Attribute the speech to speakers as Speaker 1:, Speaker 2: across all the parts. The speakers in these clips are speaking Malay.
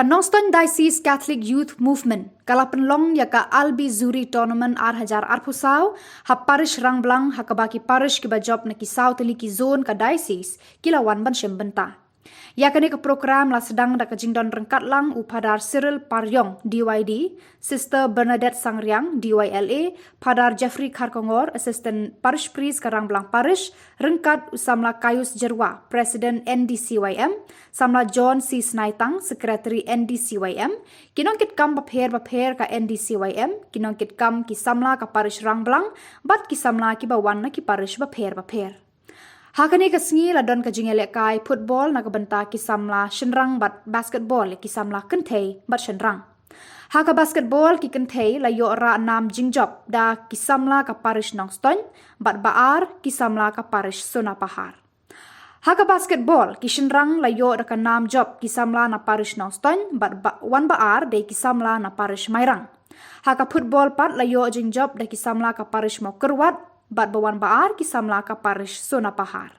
Speaker 1: Nongstoin Diocese Catholic Youth Movement kala Pynlong ya ka Albizuri Tournament 2024 ha Parish Rangblang kaba ki Parish kiba job na ki tylli ki zone ka Diocese kilawan ban shim bynta. Ya kini ke program la sedang da ka jingdon ryngkat lang Fr Cyril Pariong DYD, Sister Bernadeth Sangriang DYLA, Padar Jeffrey Kharkongor, Assistant Parish Priest ka Rangblang Parish, ryngkat Samla Kaius Jyrwa, President NDCYM, Samla John C. Snaitang, Secretary NDCYM, Nongkitkam Bapher Bapher ka NDCYM, Nongkitkam Ki Samla ka Parish Rangblang, bat Ki Samla ki bawan na ki Parish Bapher Bapher. Hakani ka sngi la don ka jingialehkai football na ka bynta ki Samla Shynrang bat basketball ki Samla kynthei bat Shynrang. Haka basketball ki kynthei la yo ra nam jingjob da ki Samla ka Parish Nongstoin bat baar ki Samla ka Parish Sunapahar. Haka basketball ki Shynrang la yo da ka nam job ki Samla na Parish Nongstoin bat wan baar de ki Samla na Parish Mairang. Haka football pat la yo jingjob da ki Samla ka Parish Mokerwat bat bawan baar ki Samla ka Parish Sunapahar.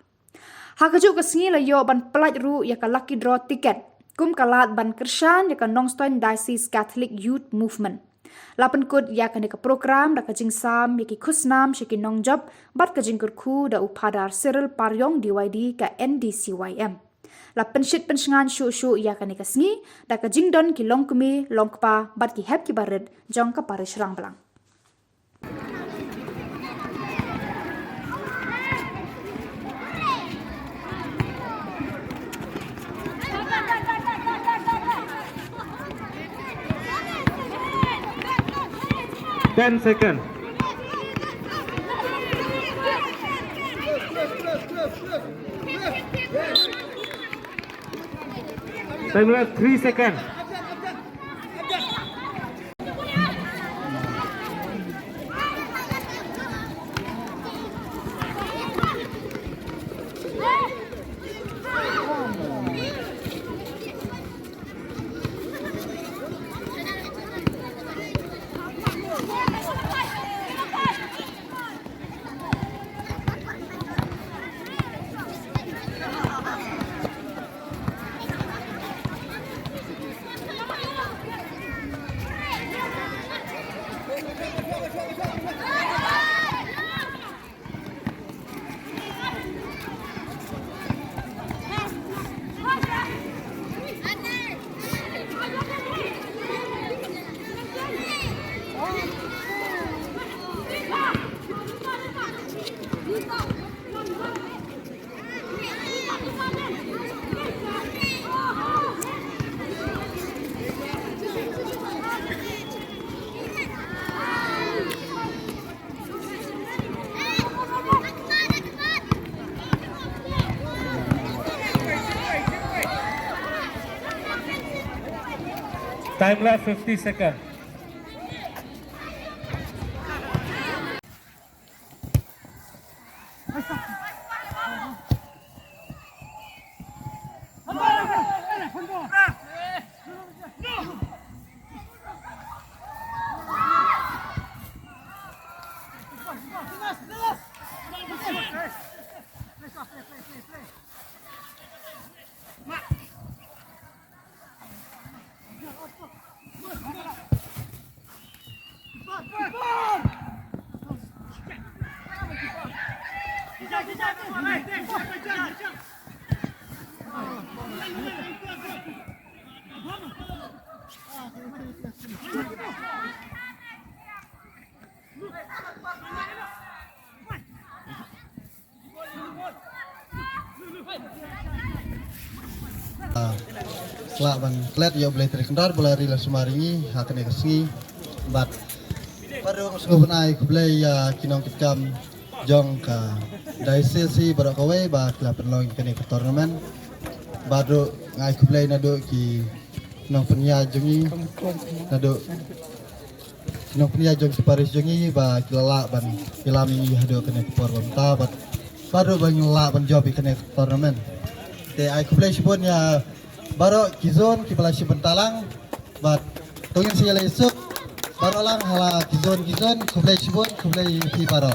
Speaker 1: Hakajuk ka sngi la yo ban pelaj ru ya ka lucky draw ticket kum kalat ban kershan ya ka Nongstoin Diocese Catholic Youth Movement. Lapan kod ya ka ka program da ka jing sam ya ki khusnam shi ki nongjob bat ka jing kurku da Fr Cyril Pariong DYD ka NDCYM. Lapan shit pensngan shu ya ka sngi da ka jingdon ki longkumi longkpa bat ki hep ki bared jong ka Parish Rangblang.
Speaker 2: Ten seconds. Time left 3 seconds. Time left 50 seconds.
Speaker 3: Kelak ban klet yo boleh terkendar boleh rila sumaringi hakane kesngi bat baru sungguh benai ku boleh ya Nongkitkam jong ka diocese baru kawe ba kelak Pynlong kene ke tournament baru ngai ku boleh nado ki nong penya jongi nado nong penya jong Parish jongi ba kelak ban kilami hado kene Khubor bynta bat baru ban ngelak ban job kene tournament te ai ku boleh sibon ya baru kizon kibala bentalang bat tungin siya lesuk baru lang hala kizon kublay sibon kublay pi baru